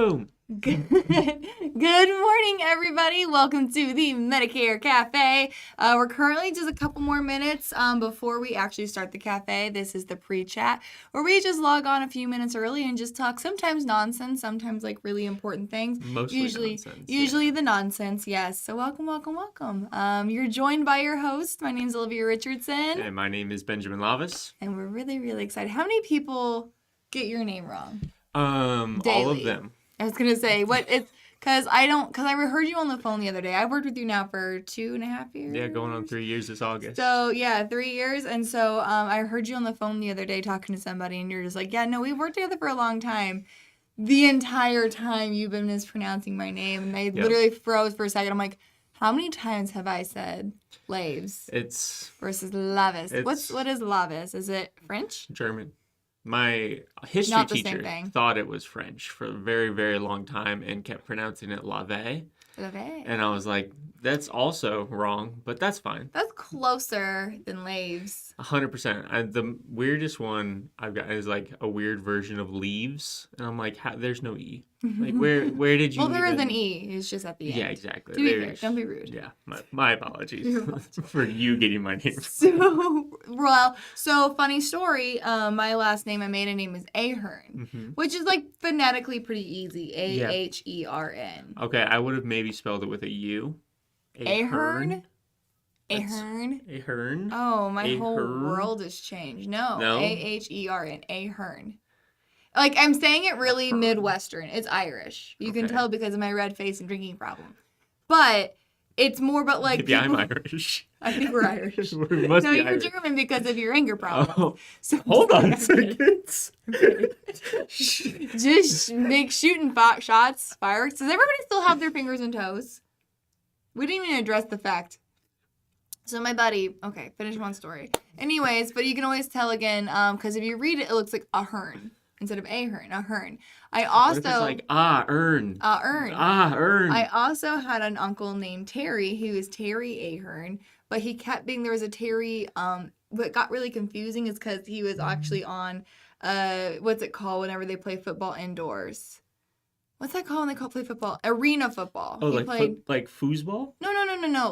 Boom. Good morning, everybody. Welcome to the Medicare Cafe. We're currently just a couple more minutes before we actually start the cafe. This is the Prechat, where we just log on a few minutes early and just talk sometimes nonsense, sometimes like really important things. Mostly nonsense. Usually the nonsense, yes. So welcome. You're joined by your host. My name's Olivia Richardson. And my name is Benjamin Lavis. And we're really excited. How many people get your name wrong? Daily. All of them. I was going to say, because I heard you on the phone the other day. I've worked with you now for 2.5 years. Yeah, going on 3 years this August. So, yeah, 3 years. And so I heard you on the phone the other day talking to somebody, and you're just like, yeah, no, we've worked together for a long time. The entire time you've been mispronouncing my name. And I literally froze for a second. I'm like, how many times have I said Laves versus Lavis? What is Lavis? Is it French? German. My history teacher thought it was French for a very, very long time and kept pronouncing it Lave. And I was like, that's also wrong, but that's fine. That's closer than Laves. 100%. The weirdest one I've got is like a weird version of leaves. And I'm like, there's no E. Like, where did you there is an E. It's just at the end. Yeah, exactly. To be fair, don't be rude. Yeah, my apologies for you getting my name. So funny story. My last name, my maiden name is Ahern, which is like phonetically pretty easy. Ahern. Okay, I would have maybe spelled it with a U. Ahern? Ahern? Oh, my whole world has changed. No. Ahern. Ahern. Like, I'm saying it really Midwestern. It's Irish. You can tell because of my red face and drinking problem. But it's more about, like... Maybe I'm Irish. I think we're Irish. We must be you're Irish. German because of your anger problem. Oh. So hold on a second. Just make shooting shots, fireworks. Does everybody still have their fingers and toes? We didn't even address the fact. So my buddy, finish one story. Anyways, but you can always tell again, because if you read it, it looks like Ahern. Instead of Ahern. I also... What if it's like, earn. Earn. Earn. I also had an uncle named Terry, who was Terry Ahern, but he kept being, there was a Terry, what got really confusing is because he was actually on, what's it called whenever they play football indoors? What's that called when they play football? Arena football. Oh, like foosball? No.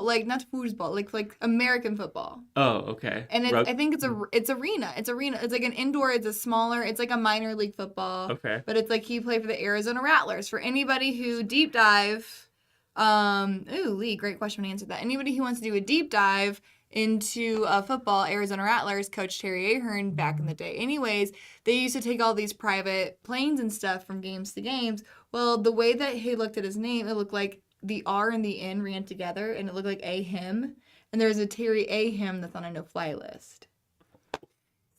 Like not foosball. Like American football. Oh, okay. And I think it's arena. It's arena. It's like an indoor. It's it's like a minor league football. Okay. But it's like he played for the Arizona Rattlers. For anybody who deep dive, Lee, great question to answer that. Anybody who wants to do a deep dive into football, Arizona Rattlers, Coach Terry Ahern back in the day. Anyways, they used to take all these private planes and stuff from games to games. Well, the way that he looked at his name, it looked like the R and the N ran together, and it looked like a him. And there's a Terry A him that's on a no-fly list.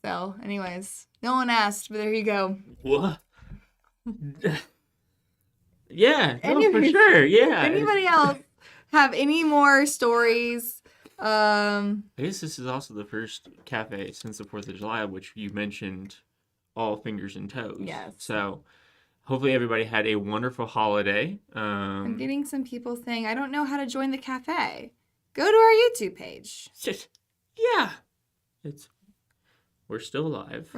So, anyways, no one asked, but there you go. What? Yeah, for sure. Yeah. Anybody else have any more stories? I guess this is also the first cafe since the 4th of July, which you mentioned all fingers and toes. Yes. So hopefully everybody had a wonderful holiday. I'm getting some people saying, I don't know how to join the cafe. Go to our YouTube page. Yeah. We're still alive.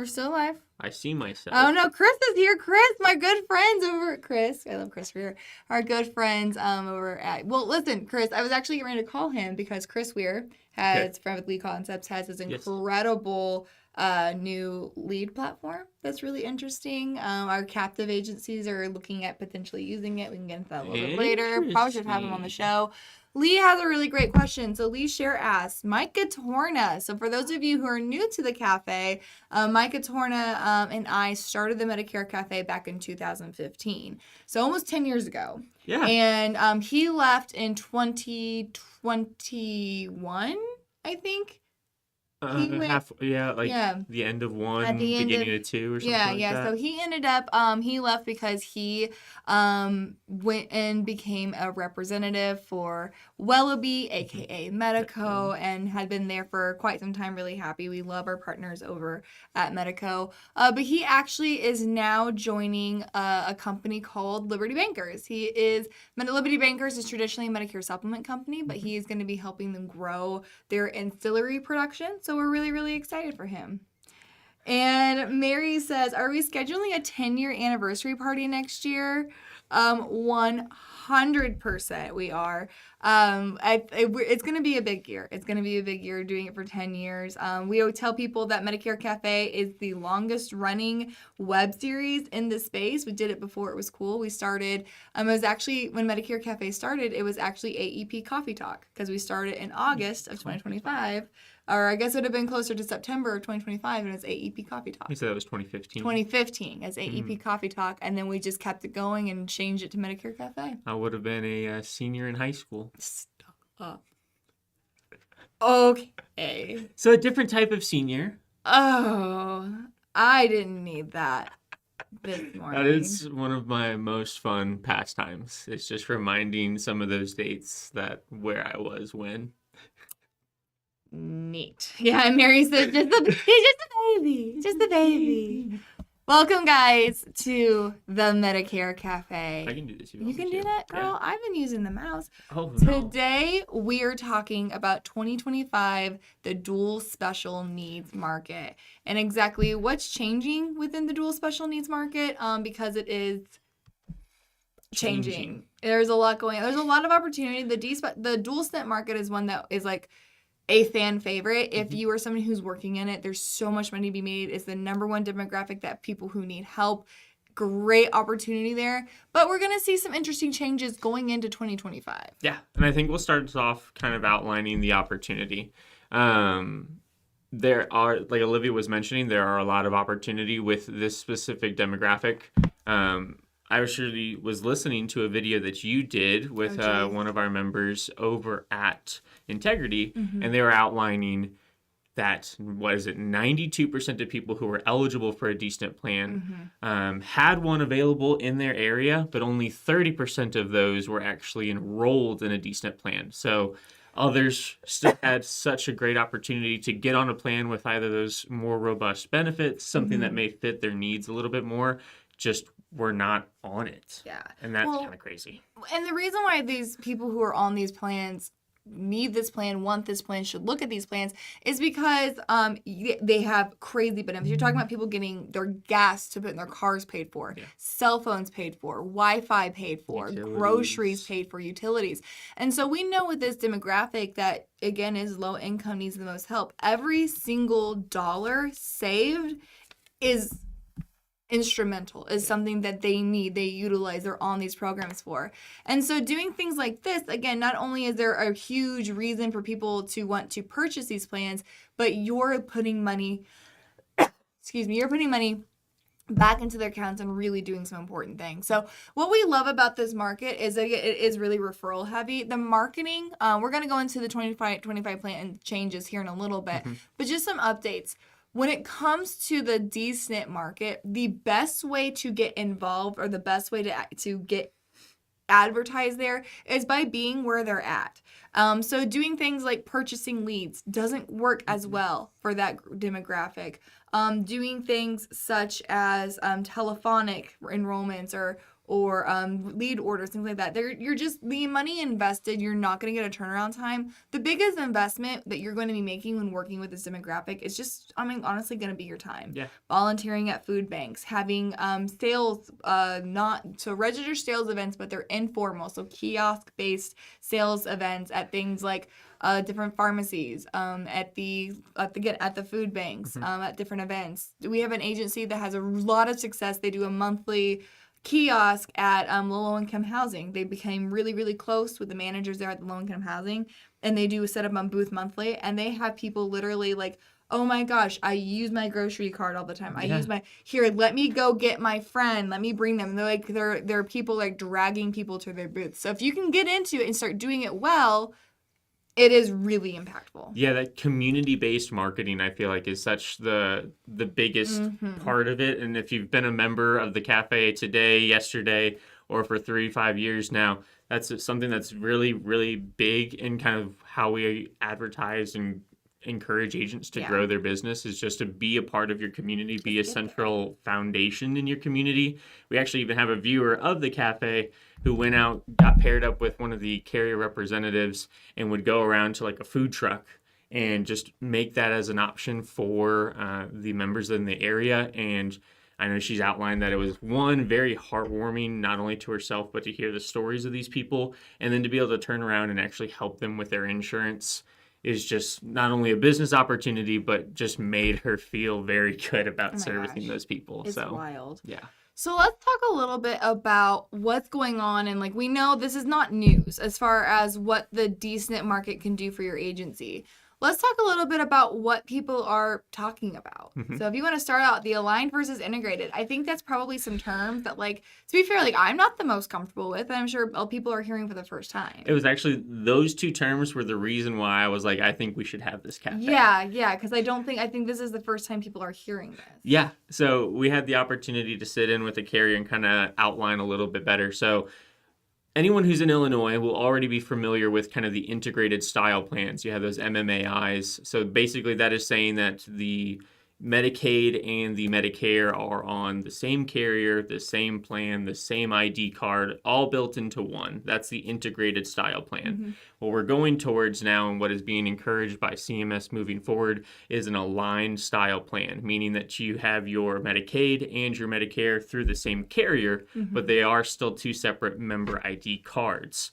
I see myself. Oh, no, Chris is here. Chris, my good friends over at Chris. I love Chris Weir. Our good friends over at... Well, listen, Chris, I was actually getting ready to call him because Chris Weir from Lead Concepts, has this incredible new lead platform that's really interesting. Our captive agencies are looking at potentially using it. We can get into that a little bit later. Probably should have him on the show. Lee has a really great question. So Lee Share asks, Mike Gatorna. So for those of you who are new to the cafe, Mike Gatorna and I started the Medicare Cafe back in 2015. So almost 10 years ago. Yeah. And he left in 2021, I think. The end of one, beginning of two, or something like that. So he ended up, he left because he went and became a representative for Wellaby, aka Medico, and had been there for quite some time. Really happy. We love our partners over at Medico. But he actually is now joining a company called Liberty Bankers. Liberty Bankers is traditionally a Medicare supplement company, but he is going to be helping them grow their ancillary production. So we're really, really excited for him. And Mary says, are we scheduling a 10-year anniversary party next year? 100% we are. It's going to be a big year. It's going to be a big year doing it for 10 years. We always tell people that Medicare Cafe is the longest running web series in this space. We did it before it was cool. We started, it was actually, when Medicare Cafe started, it was actually AEP Coffee Talk because we started in August of 2025. Or I guess it would have been closer to September of 2025, and it's AEP Coffee Talk. You said that was 2015. 2015 as AEP Coffee Talk, and then we just kept it going and changed it to Medicare Cafe. I would have been a senior in high school. Stop. Okay. So a different type of senior. Oh, I didn't need that this morning. That is one of my most fun pastimes. It's just reminding some of those dates that where I was when. Neat. Yeah, and Mary says, he's just a baby. Just a baby. Welcome, guys, to the Medicare Cafe. I can do this. You can do that, girl? Yeah. I've been using the mouse. Oh, no. Today, we're talking about 2025, the dual special needs market, and exactly what's changing within the dual special needs market, because it is changing. There's a lot going on. There's a lot of opportunity. The dual SNP market is one that is like a fan favorite. If you are someone who's working in it, there's so much money to be made. It's the number one demographic that people who need help. Great opportunity there. But we're going to see some interesting changes going into 2025. Yeah, and I think we'll start off kind of outlining the opportunity. There are, like Olivia was mentioning, there are a lot of opportunity with this specific demographic. I actually was listening to a video that you did with one of our members over at Integrity, and they were outlining that, 92% of people who were eligible for a D-SNP plan had one available in their area, but only 30% of those were actually enrolled in a D-SNP plan. So others still had such a great opportunity to get on a plan with either those more robust benefits, something that may fit their needs a little bit more, just were not on it. Yeah. And that's kind of crazy. And the reason why these people who are on these plans need this plan, want this plan, should look at these plans is because they have crazy benefits. You're talking about people getting their gas to put in their cars paid for, cell phones paid for, Wi-Fi paid for, groceries paid for, utilities. And so we know with this demographic that, again, is low income, needs the most help. Every single dollar saved is instrumental, is something that they need, they utilize, they're on these programs for. And so doing things like this, again, not only is there a huge reason for people to want to purchase these plans, but you're putting money, you're putting money back into their accounts and really doing some important things. So what we love about this market is that it is really referral heavy. The marketing, we're going to go into the 25 plan changes here in a little bit, but just some updates. When it comes to the D-SNP market, the best way to get involved or the best way to get advertised there is by being where they're at. So doing things like purchasing leads doesn't work as well for that demographic. Doing things such as telephonic enrollments or lead orders, things like that. You're just the money invested. You're not going to get a turnaround time. The biggest investment that you're going to be making when working with this demographic is just, honestly going to be your time. Yeah. Volunteering at food banks, having sales, registered sales events, but they're informal. So kiosk-based sales events at things like different pharmacies, at the food banks, at different events. We have an agency that has a lot of success. They do a monthly kiosk at low-income housing. They became really, really close with the managers there at the low-income housing, and they do set up on booth monthly, and they have people literally like, oh my gosh, I use my grocery card all the time. I use let me go get my friend. Let me bring them. There are people like dragging people to their booths. So if you can get into it and start doing it well, it is really impactful. Yeah, that community-based marketing, I feel like, is such the biggest part of it. And if you've been a member of the cafe today, yesterday, or for 3-5 years now, that's something that's really, really big in kind of how we advertise and encourage agents to grow their business, is just to be a part of your community, be a central foundation in your community. We actually even have a viewer of the cafe who went out, got paired up with one of the carrier representatives, and would go around to like a food truck and just make that as an option for the members in the area. And I know she's outlined that it was, one, very heartwarming, not only to herself, but to hear the stories of these people, and then to be able to turn around and actually help them with their insurance is just not only a business opportunity, but just made her feel very good about servicing those people. It's wild. Yeah. So let's talk a little bit about what's going on. And like, we know this is not news as far as what the D-SNP market can do for your agency. Let's talk a little bit about what people are talking about. So if you want to start out, the aligned versus integrated, I think that's probably some terms that, like, to be fair, like, I'm not the most comfortable with, and I'm sure people are hearing for the first time. It was actually, those two terms were the reason why I was like, I think we should have this cafe. Yeah, because I think this is the first time people are hearing this. Yeah, so we had the opportunity to sit in with a carrier and kind of outline a little bit better. So anyone who's in Illinois will already be familiar with kind of the integrated style plans. You have those MMAEs. So basically that is saying that the Medicaid and the Medicare are on the same carrier, the same plan, the same ID card, all built into one. That's the integrated style plan. What we're going towards now, and what is being encouraged by CMS moving forward, is an aligned style plan, meaning that you have your Medicaid and your Medicare through the same carrier, but they are still two separate member ID cards.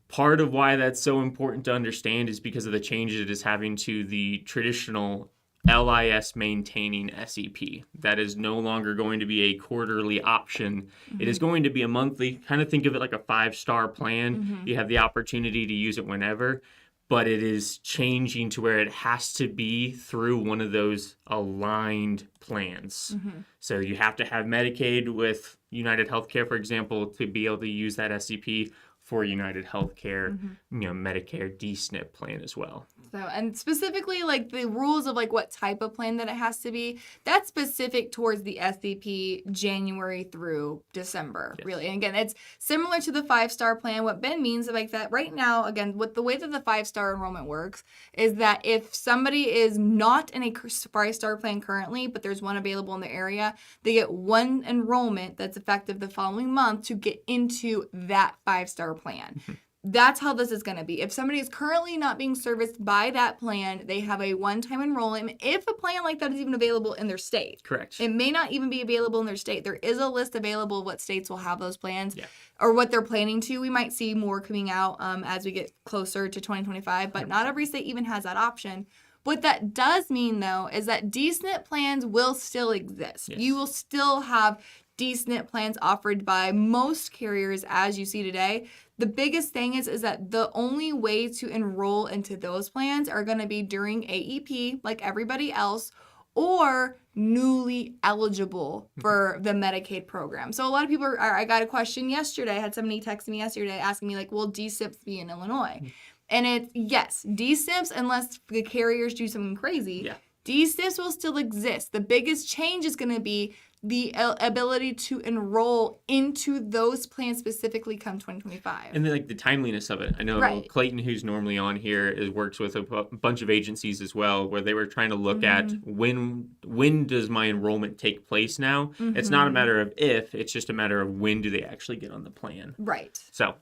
Part of why that's so important to understand is because of the changes it is having to the traditional LIS maintaining SEP. That is no longer going to be a quarterly option. It is going to be a monthly. Kind of think of it like a 5-star plan. You have the opportunity to use it whenever, but it is changing to where it has to be through one of those aligned plans. So you have to have Medicaid with United Healthcare, for example, to be able to use that SEP for United Healthcare, Medicare D-SNP plan as well. So, and specifically, like, the rules of, like, what type of plan that it has to be, that's specific towards the SEP January through December, really. And again, it's similar to the 5-star plan. What Ben means, like, that right now, again, with the way that the 5-star enrollment works is that if somebody is not in a 5-star plan currently, but there's one available in the area, they get one enrollment that's effective the following month to get into that 5-star plan. That's how this is going to be. If somebody is currently not being serviced by that plan, they have a one-time enrollment. If a plan like that is even available in their state. Correct. It may not even be available in their state. There is a list available of what states will have those plans or what they're planning to. We might see more coming out as we get closer to 2025, but not every state even has that option. What that does mean, though, is that D-SNP plans will still exist. You will still have D-SNP plans offered by most carriers as you see today. The biggest thing is that the only way to enroll into those plans are going to be during AEP, like everybody else, or newly eligible for the Medicaid program. So a lot of people I got a question yesterday. I had somebody text me yesterday asking me, like, will D-SNPs be in Illinois? And it's, yes, D-SNPs, unless the carriers do something crazy, D-SNPs will still exist. The biggest change is going to be the ability to enroll into those plans specifically come 2025. And then, like, the timeliness of it. I know Clayton, who's normally on here, works with a bunch of agencies as well, where they were trying to look at when does my enrollment take place now? It's not a matter of if, it's just a matter of when do they actually get on the plan. Right. So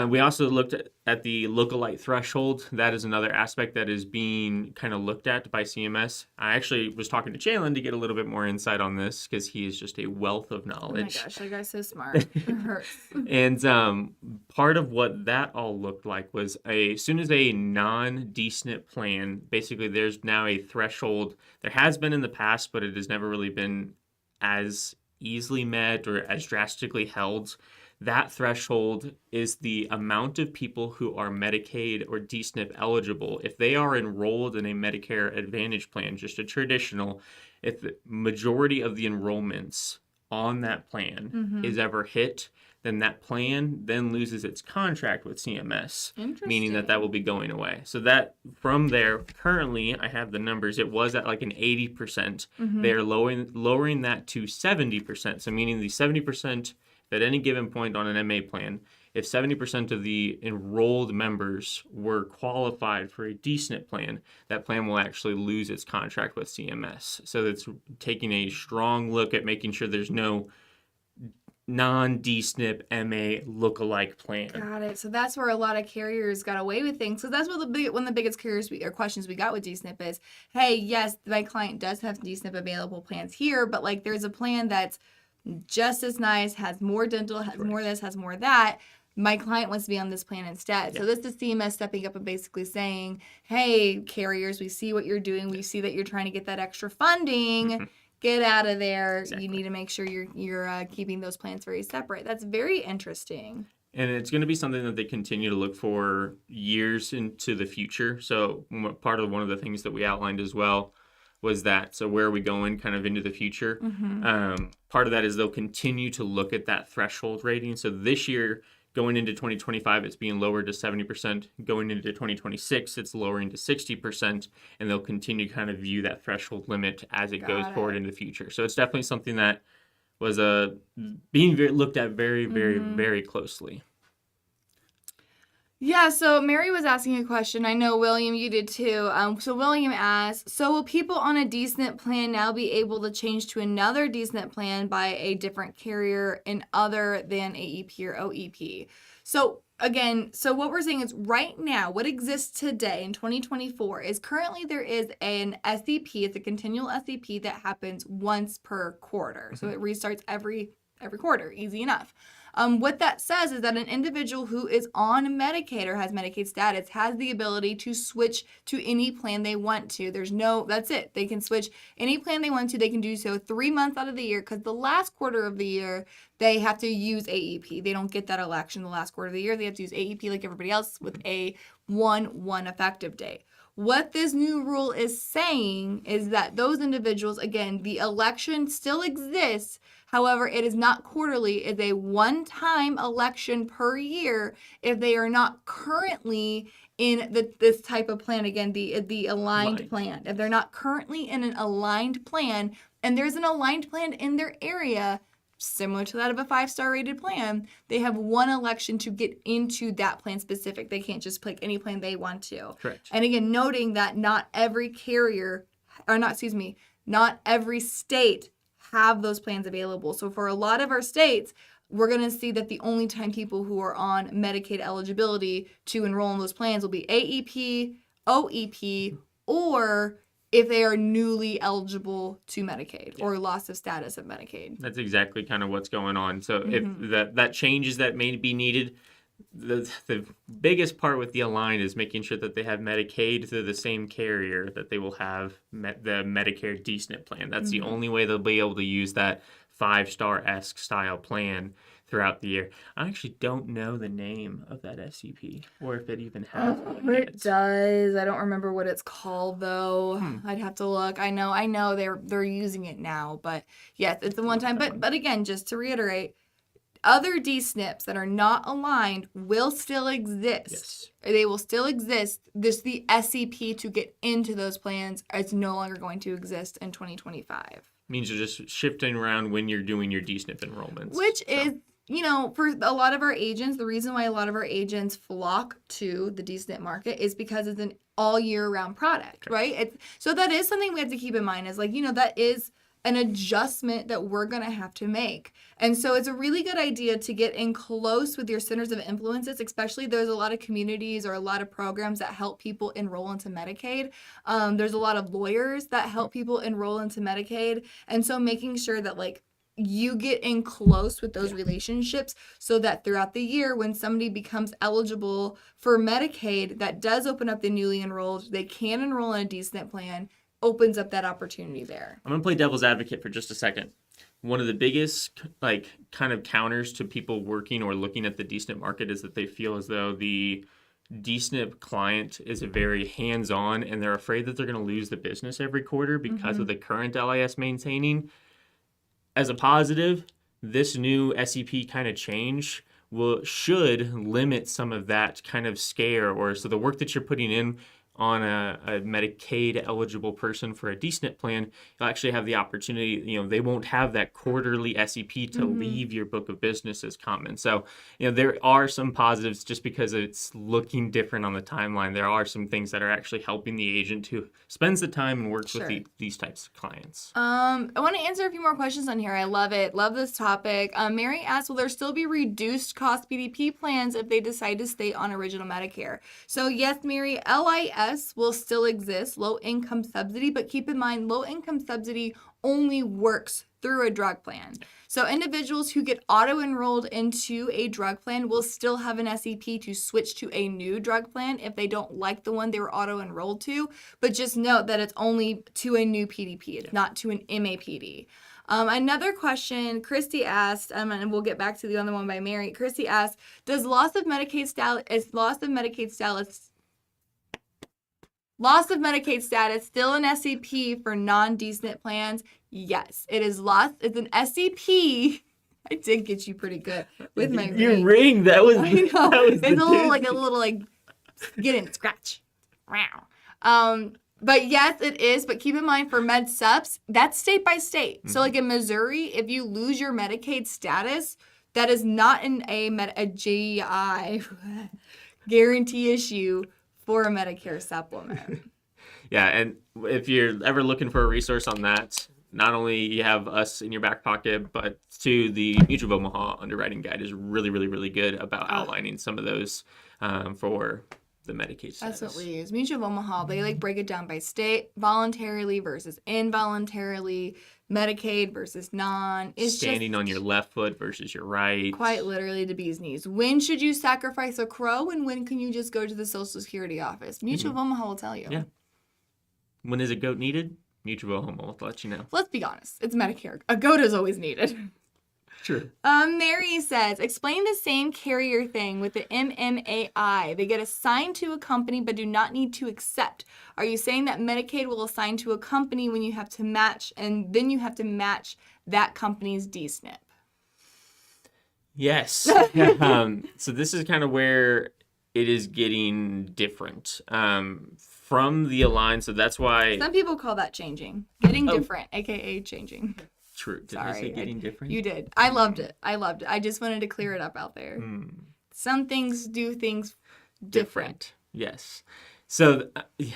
we also looked at the lookalike threshold. That is another aspect that is being kind of looked at by CMS. I actually was talking to Jalen to get a little bit more insight on this because he is just a wealth of knowledge. Oh my gosh, that guy's so smart. It hurts. And part of what that all looked like was as soon as a non-D-SNP plan, basically there's now a threshold. There has been in the past, but it has never really been as easily met or as drastically held. That threshold is the amount of people who are Medicaid or D-SNP eligible. If they are enrolled in a Medicare Advantage plan, just a traditional, if the majority of the enrollments on that plan is ever hit, then that plan then loses its contract with CMS, meaning that will be going away. So that from there, currently, I have the numbers. It was at like an 80%. They're lowering that to 70%. So meaning the 70% at any given point on an MA plan, if 70% of the enrolled members were qualified for a D-SNP plan, that plan will actually lose its contract with CMS. So it's taking a strong look at making sure there's no non-D-SNP MA lookalike plan. Got it. So that's where a lot of carriers got away with things. So that's what one of the biggest or questions we got with D-SNP is, hey, yes, my client does have D-SNP available plans here, but like there's a plan that's just as nice, has more dental, has more this, has more that. My client wants to be on this plan instead. Yeah. So this is CMS stepping up and basically saying, hey, carriers, we see what you're doing. We see that you're trying to get that extra funding. Mm-hmm. Get out of there. Exactly. You need to make sure you're keeping those plans very separate. That's very interesting. And it's going to be something that they continue to look for years into the future. So one of the things that we outlined as well was that. So where are we going kind of into the future? Mm-hmm. Part of that is they'll continue to look at that threshold rating. So this year, going into 2025, it's being lowered to 70%. Going into 2026, it's lowering to 60%. And they'll continue to kind of view that threshold limit as it goes forward into the future. So it's definitely something that was being looked at very, very, very closely. Yeah, so Mary was asking a question. I know, William, you did too. So William asked, so will people on a D-SNP plan now be able to change to another D-SNP plan by a different carrier in other than AEP or OEP? So again, so what we're saying is right now, what exists today in 2024 is currently there is an SEP, it's a continual SEP that happens once per quarter. So it restarts every quarter, easy enough. What that says is that an individual who is on Medicaid or has Medicaid status has the ability to switch to any plan they want to. That's it. They can switch any plan they want to. They can do so 3 months out of the year because the last quarter of the year, they have to use AEP. They don't get that election the last quarter of the year. They have to use AEP like everybody else with a 1/1 effective date. What this new rule is saying is that those individuals, again, the election still exists. However, it is not quarterly. It's a one-time election per year if they are not currently in this type of plan. Again, the aligned plan. If they're not currently in an aligned plan, and there's an aligned plan in their area, similar to that of a 5-star rated plan, they have one election to get into that plan specific. They can't just pick any plan they want to. Correct. And again, noting that not every not every state have those plans available. So for a lot of our states, we're going to see that the only time people who are on Medicaid eligibility to enroll in those plans will be AEP, OEP, or if they are newly eligible to Medicaid or loss of status of Medicaid. That's exactly kind of what's going on. So if that changes that may be needed, the biggest part with the Align is making sure that they have Medicaid through the same carrier that they will have the Medicare D-SNP plan. That's the only way they'll be able to use that 5-star-esque style plan throughout the year. I actually don't know the name of that SCP or if it even has one. It does. I don't remember what it's called though. I'd have to look. I know they're using it now, but yes, it's the one time. But again, just to reiterate, other D-SNPs that are not aligned will still exist. Yes. They will still exist. The SEP to get into those plans is no longer going to exist in 2025. Means you're just shifting around when you're doing your D-SNP enrollments. Which is, for a lot of our agents, the reason why a lot of our agents flock to the D-SNP market is because it's an all year round product, right? So that is something we have to keep in mind is that is an adjustment that we're going to have to make. And so it's a really good idea to get in close with your centers of influences, especially there's a lot of communities or a lot of programs that help people enroll into Medicaid. There's a lot of lawyers that help people enroll into Medicaid. And so making sure that you get in close with those relationships so that throughout the year when somebody becomes eligible for Medicaid, that does open up the newly enrolled, they can enroll in a D-SNP plan, opens up that opportunity there. I'm going to play devil's advocate for just a second. One of the biggest kind of counters to people working or looking at the D-SNP market is that they feel as though the D-SNP client is very hands-on and they're afraid that they're going to lose the business every quarter because of the current LIS maintaining. As a positive, this new SEP kind of change should limit some of that kind of scare so the work that you're putting in on a Medicaid eligible person for a D-SNP plan, you'll actually have the opportunity, they won't have that quarterly SEP to leave your book of business as common. So, there are some positives just because it's looking different on the timeline. There are some things that are actually helping the agent who spends the time and works with these types of clients. I want to answer a few more questions on here. I love it. Love this topic. Mary asks, will there still be reduced cost PDP plans if they decide to stay on original Medicare? So yes, Mary, LIS will still exist, low income subsidy, but keep in mind, low income subsidy only works through a drug plan. So individuals who get auto-enrolled into a drug plan will still have an SEP to switch to a new drug plan if they don't like the one they were auto-enrolled to. But just note that it's only to a new PDP. It's not to an MAPD. Another question Christy asked, and we'll get back to the other one by Mary. Christy asked, does loss of Medicaid status still an SEP for non-D-SNP plans? Yes, it is lost. It's an SEP. I did get you pretty good with my your ring. That was. I know. That was it's a little get in scratch. Wow. But yes, it is. But keep in mind for med subs, that's state by state. Mm-hmm. So like in Missouri, if you lose your Medicaid status, that is not a GI guarantee issue for a Medicare supplement. Yeah, and if you're ever looking for a resource on that, not only you have us in your back pocket, but too, the Mutual of Omaha underwriting guide is really, really, really good about outlining some of those for the Medicaid status. That's what we use. Mutual of Omaha, they break it down by state, voluntarily versus involuntarily, Medicaid versus non. It's standing on your left foot versus your right. Quite literally the bee's knees. When should you sacrifice a crow and when can you just go to the Social Security office? Mutual of Omaha will tell you. Yeah. When is a goat needed? Mutual of Omaha will let you know. Let's be honest. It's Medicare. A goat is always needed. True. Mary says, explain the same carrier thing with the MMAI. They get assigned to a company but do not need to accept. Are you saying that Medicaid will assign to a company when you have to match, and then you have to match that company's D-SNP? Yes. So this is kind of where it is getting different from the align. So that's why some people call that changing, getting different, aka changing. True. Did I say getting different? You did. I loved it. I just wanted to clear it up out there. Some things do things different. Yes. So the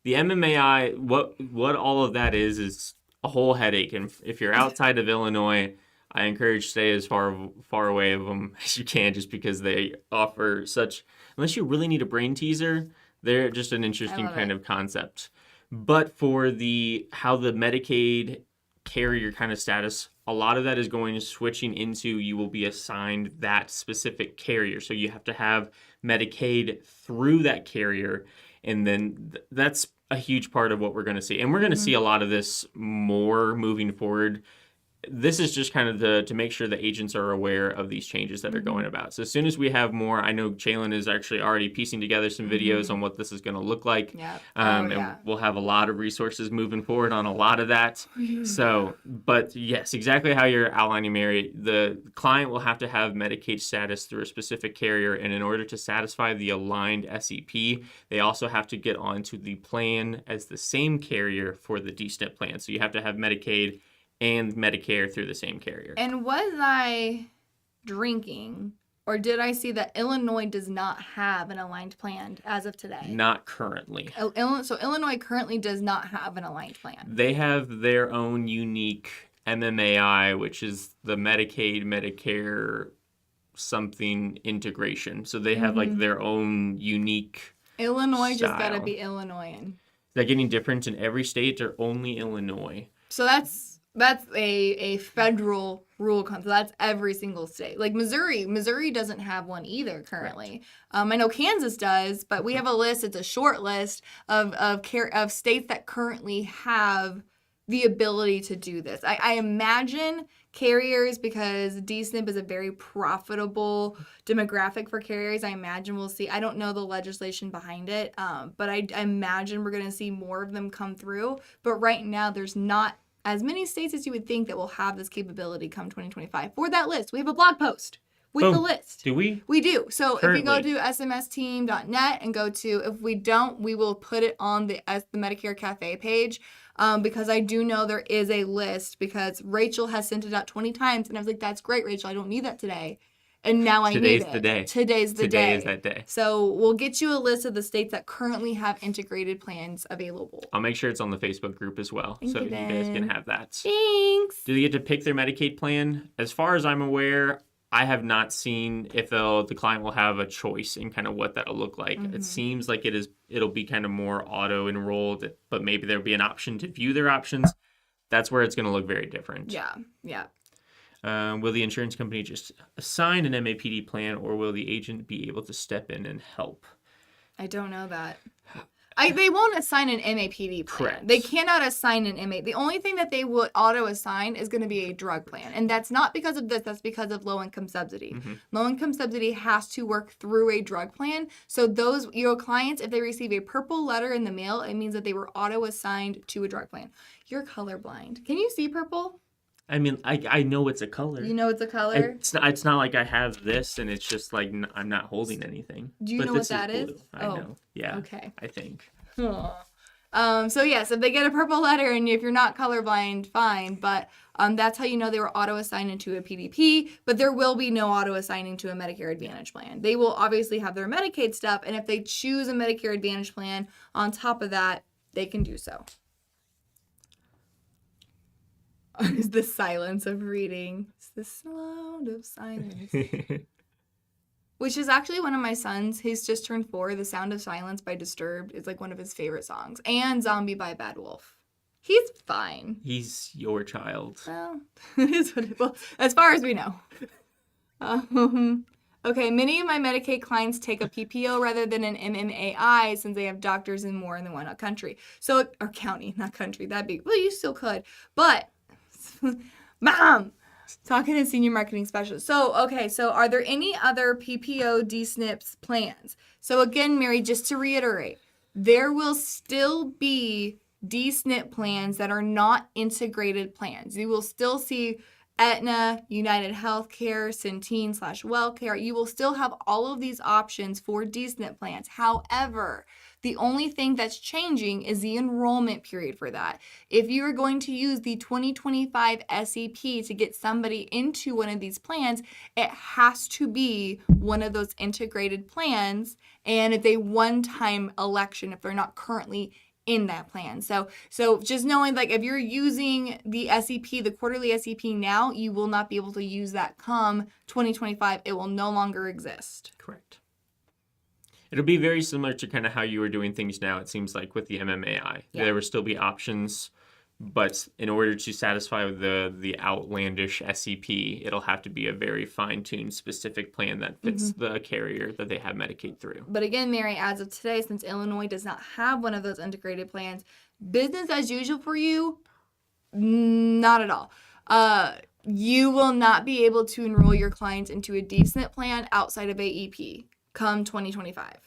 MMAI, what all of that is a whole headache. And if you're outside of Illinois, I encourage stay as far away of them as you can, just because they offer such, unless you really need a brain teaser, they're just an interesting kind of concept. But for how the Medicaid carrier kind of status, a lot of that is going to switching into you will be assigned that specific carrier. So you have to have Medicaid through that carrier. And then that's a huge part of what we're going to see. And we're going to see a lot of this more moving forward. This is just kind of to make sure the agents are aware of these changes that are going about. So as soon as we have more, I know Jalen is actually already piecing together some videos on what this is going to look like. Yeah. And we'll have a lot of resources moving forward on a lot of that. So, but yes, exactly how you're outlining, Mary, the client will have to have Medicaid status through a specific carrier. And in order to satisfy the aligned SEP, they also have to get onto the plan as the same carrier for the D-SNP plan. So you have to have Medicaid and Medicare through the same carrier. And was I drinking, or did I see that Illinois does not have an aligned plan as of today? Not currently. So Illinois currently does not have an aligned plan. They have their own unique MMAI, which is the Medicaid, Medicare, something integration. So they have their own unique Illinois style. just got to be Illinoisan. They're getting different in every state or only Illinois. So that's a federal rule. So that's every single state. Like Missouri doesn't have one either currently. Right. I know Kansas does, but we have a list. It's a short list of states that currently have the ability to do this. I imagine carriers, because D-SNP is a very profitable demographic for carriers, I imagine we'll see, I don't know the legislation behind it, but I imagine we're going to see more of them come through. But right now, there's not as many states as you would think that will have this capability come 2025. For that list, we have a blog post with the list. Do we? We do. So if you go Currently. to smsteam.net and go to, if we don't, we will put it on the Medicare Cafe page, because I do know there is a list, because Rachel has sent it out 20 times, and I was like, that's great, Rachel. I don't need that today. And now I need it. Today's the day. Today's the day. Today is that day. So we'll get you a list of the states that currently have integrated plans available. I'll make sure it's on the Facebook group as well, so you guys can have that. Thanks. Do they get to pick their Medicaid plan? As far as I'm aware, I have not seen if the client will have a choice in kind of what that'll look like. It seems like it'll be kind of more auto-enrolled, but maybe there'll be an option to view their options. That's where it's going to look very different. Yeah. Will the insurance company just assign an MAPD plan, or will the agent be able to step in and help? I don't know that. They won't assign an MAPD plan. Correct. They cannot assign an MA. The only thing that they would auto-assign is going to be a drug plan. And that's not because of this. That's because of low-income subsidy. Low-income subsidy has to work through a drug plan. So your clients, if they receive a purple letter in the mail, it means that they were auto-assigned to a drug plan. You're colorblind. Can you see purple? I mean, I know it's a color. You know it's a color? It's not like I have this and it's just like I'm not holding anything. Do you know what that is? I know. Yeah. Okay. I think. So yes, if they get a purple letter and if you're not colorblind, fine. But that's how you know they were auto-assigned into a PDP. But there will be no auto-assigning to a Medicare Advantage plan. They will obviously have their Medicaid stuff. And if they choose a Medicare Advantage plan on top of that, they can do so. Is the silence of reading. It's the sound of silence. Which is actually one of my sons. He's just turned 4. The Sound of Silence by Disturbed is like one of his favorite songs. And Zombie by Bad Wolf. He's fine. He's your child. Well, it is what it, well, as far as we know. Okay, many of my Medicaid clients take a PPO rather than an MMAE since they have doctors in more than one country. So, or county, not country. That'd be, well, you still could. But, Mom! Talking to senior marketing specialist. So are there any other PPO D-SNPs plans? So again, Mary, just to reiterate, there will still be D-SNP plans that are not integrated plans. You will still see Aetna, United Healthcare, Centene/WellCare. You will still have all of these options for D-SNP plans. However, the only thing that's changing is the enrollment period for that. If you are going to use the 2025 SEP to get somebody into one of these plans, it has to be one of those integrated plans, and it's a one-time election if they're not currently in that plan. So just knowing, like, if you're using the SEP, the quarterly SEP now, you will not be able to use that come 2025. It will no longer exist. Correct. It'll be very similar to kind of how you were doing things now, it seems like, with the MMAI. Yeah. There will still be options, but in order to satisfy the outlandish SEP, it'll have to be a very fine-tuned, specific plan that fits the carrier that they have Medicaid through. But again, Mary, as of today, since Illinois does not have one of those integrated plans, business as usual for you, not at all. You will not be able to enroll your clients into a D-SNP plan outside of AEP come 2025.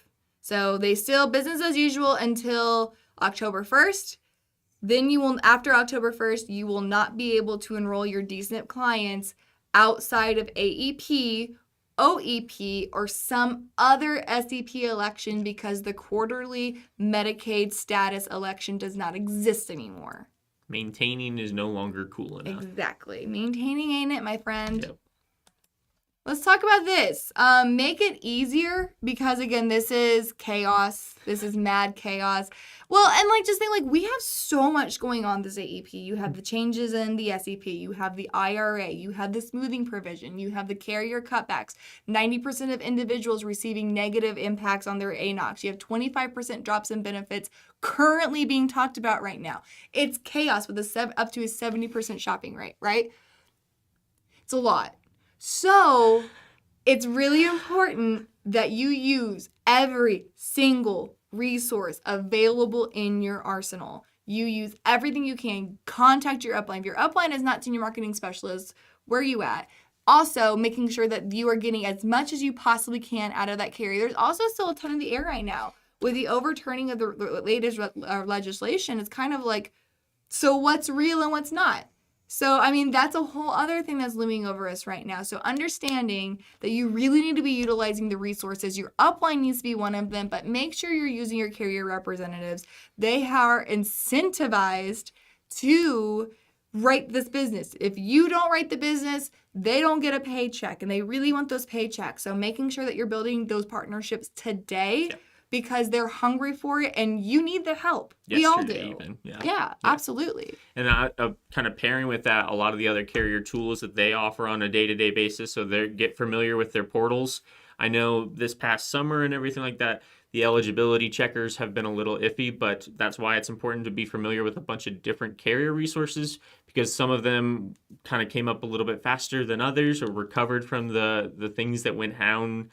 So they still business as usual until October 1st. Then you will, after October 1st, you will not be able to enroll your D-SNP clients outside of AEP, OEP, or some other SEP election because the quarterly Medicaid status election does not exist anymore. Maintaining is no longer cool enough. Exactly. Maintaining ain't it, my friend? Yep. Let's talk about this. Make it easier because, again, this is chaos. This is mad chaos. Well, and like just think, like, we have so much going on this AEP. You have the changes in the SEP. You have the IRA. You have the smoothing provision. You have the carrier cutbacks. 90% of individuals receiving negative impacts on their ANOX. You have 25% drops in benefits currently being talked about right now. It's chaos with up to a 70% shopping rate, right? It's a lot. So it's really important that you use every single resource available in your arsenal. You use everything you can. Contact your upline. If your upline is not senior marketing specialist, where are you at? Also, making sure that you are getting as much as you possibly can out of that carrier. There's also still a ton in the air right now. With the overturning of the latest legislation, it's kind of like, so what's real and what's not? So, I mean, that's a whole other thing that's looming over us right now. So, understanding that you really need to be utilizing the resources. Your upline needs to be one of them, but make sure you're using your carrier representatives. They are incentivized to write this business. If you don't write the business, they don't get a paycheck, and they really want those paychecks. So, making sure that you're building those partnerships today. Yeah. Because they're hungry for it, and you need the help. We all do. Even. Yeah, absolutely. And kind of pairing with that, a lot of the other carrier tools that they offer on a day-to-day basis, so they get familiar with their portals. I know this past summer and everything like that, the eligibility checkers have been a little iffy, but that's why it's important to be familiar with a bunch of different carrier resources, because some of them kind of came up a little bit faster than others or recovered from the things that went down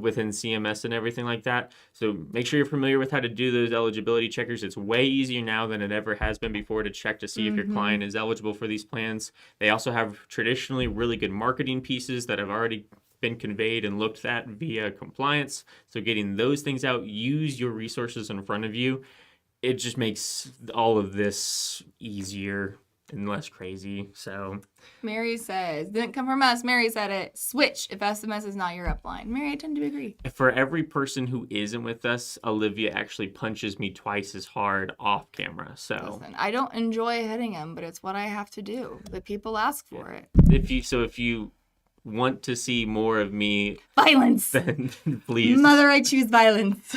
within CMS and everything like that. So make sure you're familiar with how to do those eligibility checkers. It's way easier now than it ever has been before to check to see if your client is eligible for these plans. They also have traditionally really good marketing pieces that have already been conveyed and looked at via compliance. So getting those things out, use your resources in front of you. It just makes all of this easier and less crazy. So Mary says, didn't come from us. Mary said it. Switch if SMS is not your upline. Mary, I tend to agree. For every person who isn't with us, Olivia actually punches me twice as hard off camera. So listen, I don't enjoy hitting him, but it's what I have to do. The people ask for it. If you want to see more of me, violence, then please, mother, I choose violence.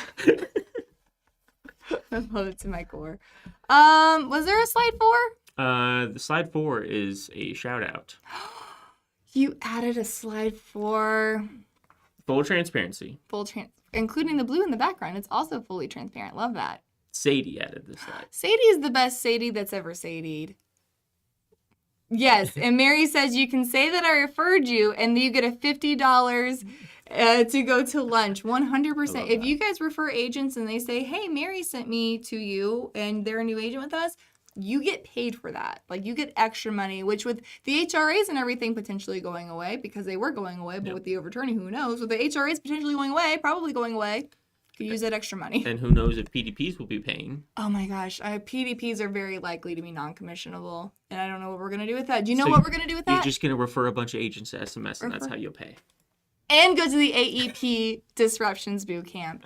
I love it to my core. Was there a slide 4? The slide 4 is a shout out. You added a slide 4. Full transparency. Including the blue in the background. It's also fully transparent. Love that. Sadie added this slide. Sadie is the best Sadie that's ever Sadied. Yes, and Mary says you can say that I referred you, and you get a $50 to go to lunch. 100%. If you guys refer agents and they say, hey, Mary sent me to you, and they're a new agent with us, you get paid for that. Like, you get extra money, which with the HRAs and everything potentially going away, because they were going away, but with the overturning, who knows? With the HRAs potentially going away, probably going away, you could use that extra money. And who knows if PDPs will be paying. Oh my gosh. PDPs are very likely to be non-commissionable, and I don't know what we're going to do with that. Do you know what we're going to do with that? You're just going to refer a bunch of agents to SMS, and that's how you'll pay. And go to the AEP Disruptions Bootcamp.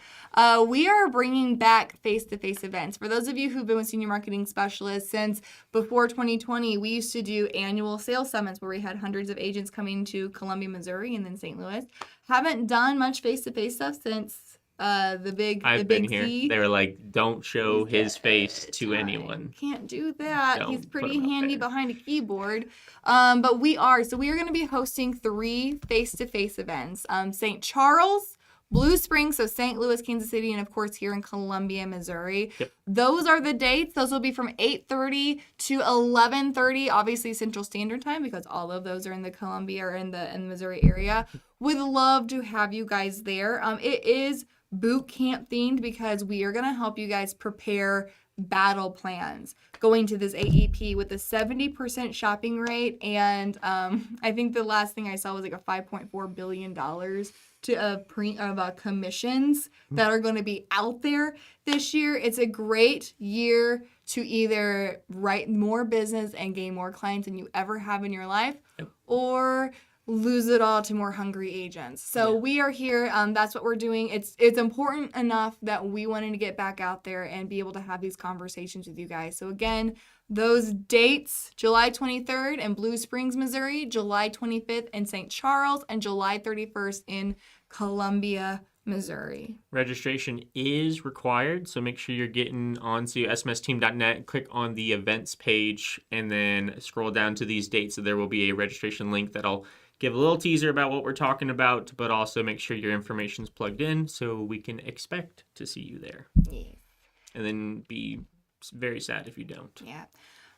We are bringing back face-to-face events. For those of you who've been with senior marketing specialists since before 2020, we used to do annual sales summits where we had hundreds of agents coming to Columbia, Missouri, and then St. Louis. Haven't done much face-to-face stuff since the big I've been here. They were like, don't show his face to anyone. Can't do that. He's pretty put him handy behind a keyboard. But we are going to be hosting 3 face-to-face events. St. Charles, Blue Springs, so St. Louis, Kansas City, and of course here in Columbia, Missouri. Yep. Those are the dates. Those will be from 8:30 to 11:30, obviously Central Standard Time, because all of those are in the Columbia or in the Missouri area. Would love to have you guys there. It is boot camp themed because we are going to help you guys prepare battle plans going to this AEP with a 70% shopping rate. And I think the last thing I saw was like a $5.4 billion of commissions that are going to be out there this year. It's a great year to either write more business and gain more clients than you ever have in your life, or lose it all to more hungry agents. So we are here. That's what we're doing. It's important enough that we wanted to get back out there and be able to have these conversations with you guys. So again, those dates, July 23rd in Blue Springs, Missouri, July 25th in St. Charles, and July 31st in Columbia, Missouri. Registration is required, so make sure you're getting onto smsteam.net, click on the events page, and then scroll down to these dates. So there will be a registration link that'll give a little teaser about what we're talking about, but also make sure your information's plugged in so we can expect to see you there. Yeah. And then be very sad if you don't. Yeah.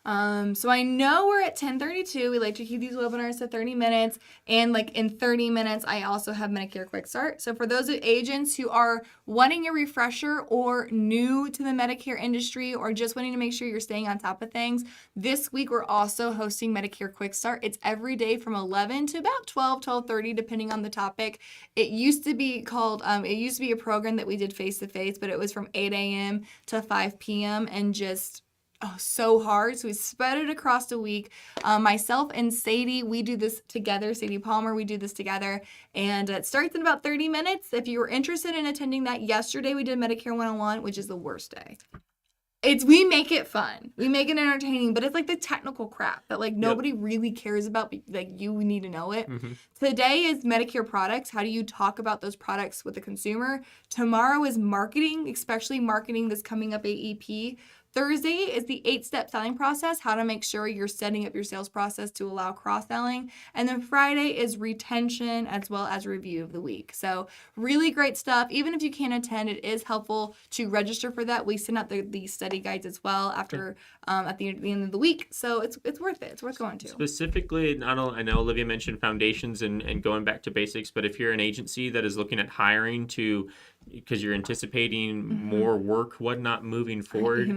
So I know we're at 10:32. We like to keep these webinars to 30 minutes. And like in 30 minutes, I also have Medicare Quick Start. So for those agents who are wanting a refresher or new to the Medicare industry or just wanting to make sure you're staying on top of things, this week we're also hosting Medicare Quick Start. It's every day from 11 to about 12:30, depending on the topic. It used to be a program that we did face-to-face, but it was from 8 a.m. to 5 p.m. and just so hard. So we spread it across the week. Myself and Sadie, we do this together. Sadie Palmer, we do this together. And it starts in about 30 minutes. If you were interested in attending that, yesterday we did Medicare 101, which is the worst day. We make it fun. We make it entertaining, but it's like the technical crap that like nobody really cares about. Like you need to know it. Mm-hmm. Today is Medicare products. How do you talk about those products with the consumer? Tomorrow is marketing, especially marketing this coming up AEP. Thursday is the 8-step selling process, how to make sure you're setting up your sales process to allow cross-selling. And then Friday is retention as well as review of the week. So really great stuff. Even if you can't attend, it is helpful to register for that. We send out the study guides as well after at the end of the week. So it's worth it. It's worth going to. Specifically, not only, I know Olivia mentioned foundations and going back to basics, but if you're an agency that is looking at hiring because you're anticipating more work, whatnot, moving forward,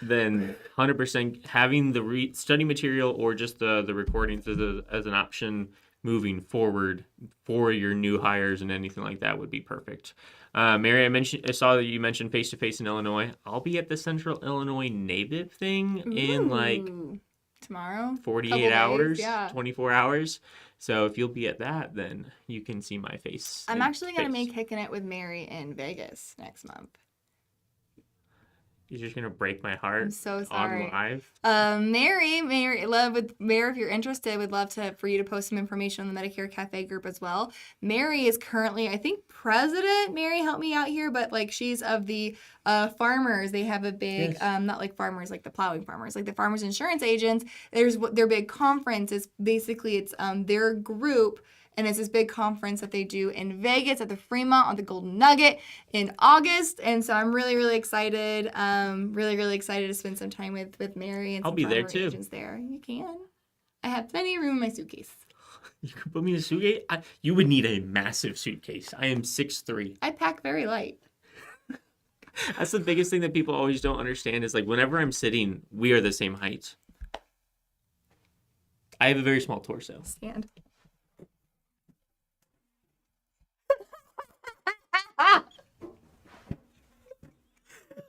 then 100% having the study material or just the recordings as an option moving forward for your new hires and anything like that would be perfect. Mary, I saw that you mentioned face-to-face in Illinois. I'll be at the Central Illinois NABIP thing in like tomorrow, 48 hours, 24 hours. So if you'll be at that, then you can see my face. I'm actually going to be kicking it with Mary in Vegas next month. You're just going to break my heart. I'm so sorry. On live. Mary, if you're interested, would love for you to post some information on the Medicare Cafe group as well. Mary is currently, I think, president. Mary, help me out here, but like she's of the farmers. They have a big, not like farmers, like the plowing farmers, like the farmers insurance agents. Their big conference is basically it's their group. And it's this big conference that they do in Vegas at the Fremont on the Golden Nugget in August. And so I'm really, really excited. Really, really excited to spend some time with Mary and some farmer agents there. You can. I have plenty of room in my suitcase. You could put me in a suitcase? You would need a massive suitcase. I am 6'3". I pack very light. That's the biggest thing that people always don't understand is like whenever I'm sitting, we are the same height. I have a very small torso. Stand.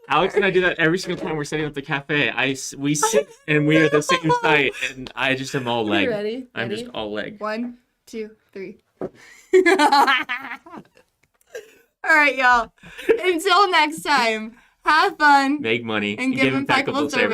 Alex and I do that every single time we're setting up the cafe. We sit and we are the same height, and I just am all leg. Ready? I'm just all leg. 1, 2, 3. All right, y'all. Until next time, have fun. Make money. And give impeccable service.